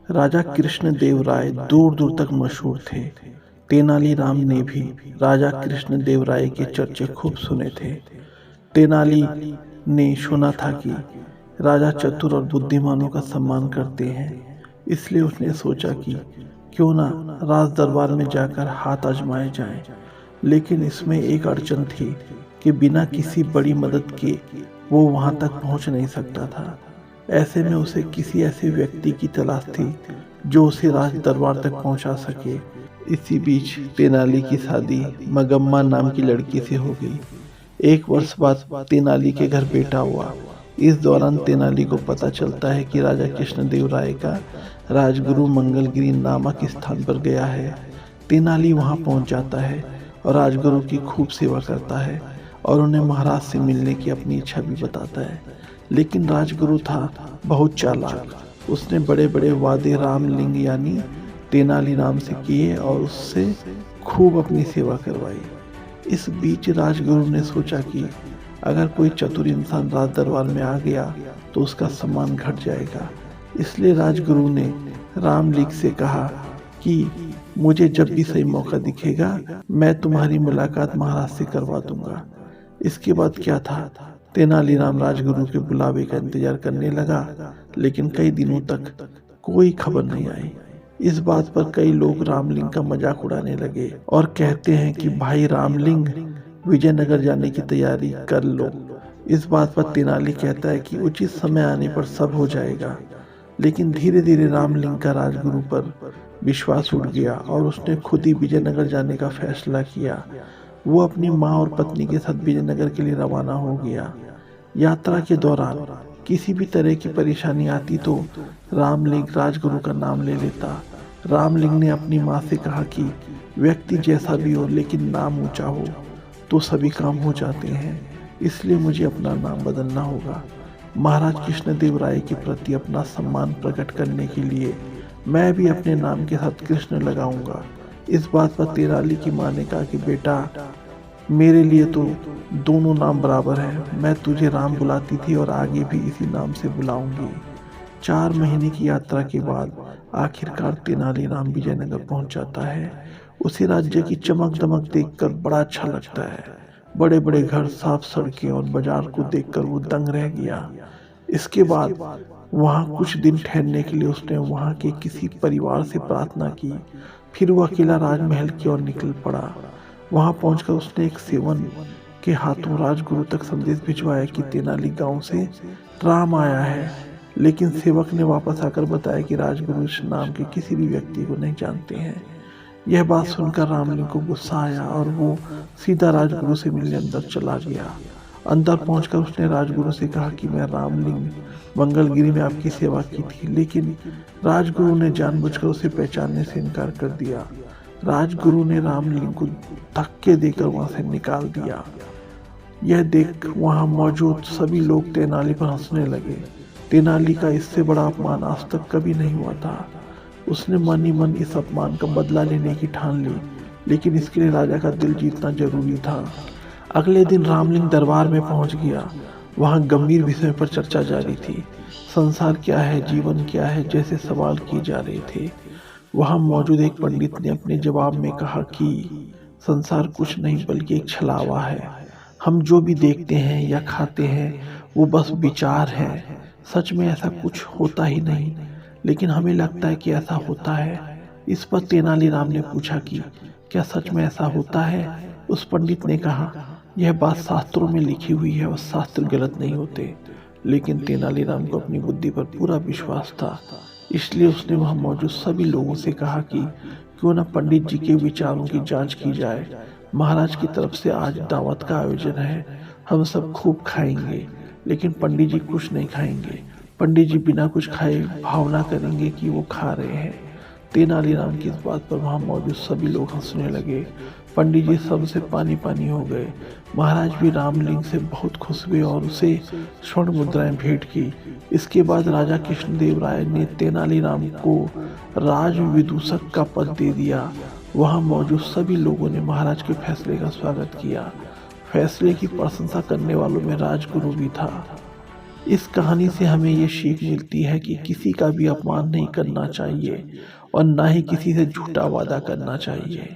राजा कृष्णदेव राय दूर दूर तक मशहूर थे। तेनालीराम ने भी राजा कृष्णदेव राय के चर्चे खूब सुने थे। तेनाली ने सुना था कि राजा चतुर और बुद्धिमानों का सम्मान करते हैं, इसलिए उसने सोचा कि क्यों ना राज दरबार में जाकर हाथ आजमाए जाएं। लेकिन इसमें एक अड़चन थी कि बिना किसी बड़ी मदद के वो वहां तक पहुंच नहीं सकता था। ऐसे में उसे किसी ऐसे व्यक्ति की तलाश थी जो उसे राज दरबार तक पहुंचा सके। इसी बीच तेनाली की शादी मगम्मा नाम की लड़की से हो गई। एक वर्ष बाद तेनाली के घर बेटा हुआ। इस दौरान तेनाली को पता चलता है कि राजा कृष्णदेव राय का राजगुरु मंगलगिरी नामक स्थान पर गया है। तेनाली वहां पहुंच जाता है और राजगुरु की खूब सेवा करता है और उन्हें महाराज से मिलने की अपनी इच्छा भी बताता है। लेकिन राजगुरु था बहुत चालाक। उसने बड़े बड़े वादे रामलिंग यानी तेनालीराम से किए और उससे खूब अपनी सेवा करवाई। इस बीच राजगुरु ने सोचा कि अगर कोई चतुर इंसान राज दरबार में आ गया तो उसका सम्मान घट जाएगा। इसलिए राजगुरु ने रामलिंग से कहा कि मुझे जब भी सही मौका दिखेगा मैं तुम्हारी मुलाकात महाराज से करवा दूंगा। इसके बाद क्या था, तेनालीराम राजगुरु के बुलावे का इंतजार करने लगा, लेकिन कई दिनों तक कोई खबर नहीं आई। इस बात पर कई लोग रामलिंग का मजाक उड़ाने लगे और कहते हैं कि भाई रामलिंग, विजयनगर जाने की तैयारी कर लो। इस बात पर तेनाली कहता है कि उचित समय आने पर सब हो जाएगा। लेकिन धीरे धीरे रामलिंग का राजगुरु पर विश्वास उठ गया और उसने खुद ही विजयनगर जाने का फैसला किया। वो अपनी माँ और पत्नी के साथ विजयनगर के लिए रवाना हो गया। यात्रा के दौरान किसी भी तरह की परेशानी आती तो रामलिंग राजगुरु का नाम ले लेता। रामलिंग ने अपनी माँ से कहा कि व्यक्ति जैसा भी हो लेकिन नाम ऊंचा हो तो सभी काम हो जाते हैं, इसलिए मुझे अपना नाम बदलना होगा। महाराज कृष्णदेव राय के प्रति अपना सम्मान प्रकट करने के लिए मैं भी अपने नाम के साथ कृष्ण लगाऊंगा। इस बात पर तेनाली की माँ ने कहा कि बेटा, मेरे लिए तो दोनों नाम बराबर है। मैं तुझे राम बुलाती थी और आगे भी इसी नाम से बुलाऊंगी। 4 महीने की यात्रा के बाद आखिरकार तेनालीराम विजयनगर पहुंच जाता है। उसे राज्य की चमक दमक देखकर बड़ा अच्छा लगता है। बड़े बड़े घर, साफ सड़कें और बाजार को देखकर वो दंग रह गया। इसके बाद वहाँ कुछ दिन ठहरने के लिए उसने वहाँ के किसी परिवार से प्रार्थना की। फिर वो अकेला राजमहल की ओर निकल पड़ा। वहाँ पहुंचकर उसने एक सेवन के हाथों राजगुरु तक संदेश भिजवाया कि तेनाली गांव से राम आया है। लेकिन सेवक ने वापस आकर बताया कि राजगुरु इस नाम के किसी भी व्यक्ति को नहीं जानते हैं। यह बात सुनकर रामलिंग को गुस्सा आया और वो सीधा राजगुरु से मिलने अंदर चला गया। अंदर पहुंचकर उसने राजगुरु से कहा कि मैं रामलिंग मंगलगिरी में आपकी सेवा की थी। लेकिन राजगुरु ने जानबूझकर उसे पहचानने से इनकार कर दिया। राजगुरु ने रामलिंग को धक्के देकर वहां से निकाल दिया। यह देख वहां मौजूद सभी लोग तेनाली पर हंसने लगे। तेनाली का इससे बड़ा अपमान आज तक कभी नहीं हुआ था। उसने मन ही मन इस अपमान का बदला लेने की ठान ली, लेकिन इसके लिए राजा का दिल जीतना जरूरी था। अगले दिन रामलिंग दरबार में पहुंच गया। वहां गंभीर विषय पर चर्चा जारी थी। संसार क्या है, जीवन क्या है, जैसे सवाल किए जा रहे थे। वहां मौजूद एक पंडित ने अपने जवाब में कहा कि संसार कुछ नहीं बल्कि एक छलावा है। हम जो भी देखते हैं या खाते हैं वो बस विचार है। सच में ऐसा कुछ होता ही नहीं, लेकिन हमें लगता है कि ऐसा होता है। इस पर तेनालीराम ने पूछा कि क्या सच में ऐसा होता है? उस पंडित ने कहा, यह बात शास्त्रों में लिखी हुई है और शास्त्र गलत नहीं होते। लेकिन तेनालीराम को अपनी बुद्धि पर पूरा विश्वास था, इसलिए उसने वहां मौजूद सभी लोगों से कहा कि क्यों न पंडित जी के विचारों की जांच की जाए। महाराज की तरफ से आज दावत का आयोजन है, हम सब खूब खाएंगे, लेकिन पंडित जी कुछ नहीं खाएंगे। पंडित जी बिना कुछ खाए भावना करेंगे कि वो खा रहे हैं। तेनालीराम की इस बात पर वहां मौजूद सभी लोग हंसने लगे। पंडित जी सबसे पानी पानी हो गए। महाराज भी रामलिंग से बहुत खुश हुए और उसे स्वर्ण मुद्राएं भेंट की। इसके बाद राजा कृष्णदेव राय ने तेनालीराम को राज विदूषक का पद दे दिया। वहां मौजूद सभी लोगों ने महाराज के फैसले का स्वागत किया। फैसले की प्रशंसा करने वालों में राजगुरु भी था। इस कहानी से हमें ये सीख मिलती है कि किसी का भी अपमान नहीं करना चाहिए और ना ही किसी से झूठा वादा करना चाहिए।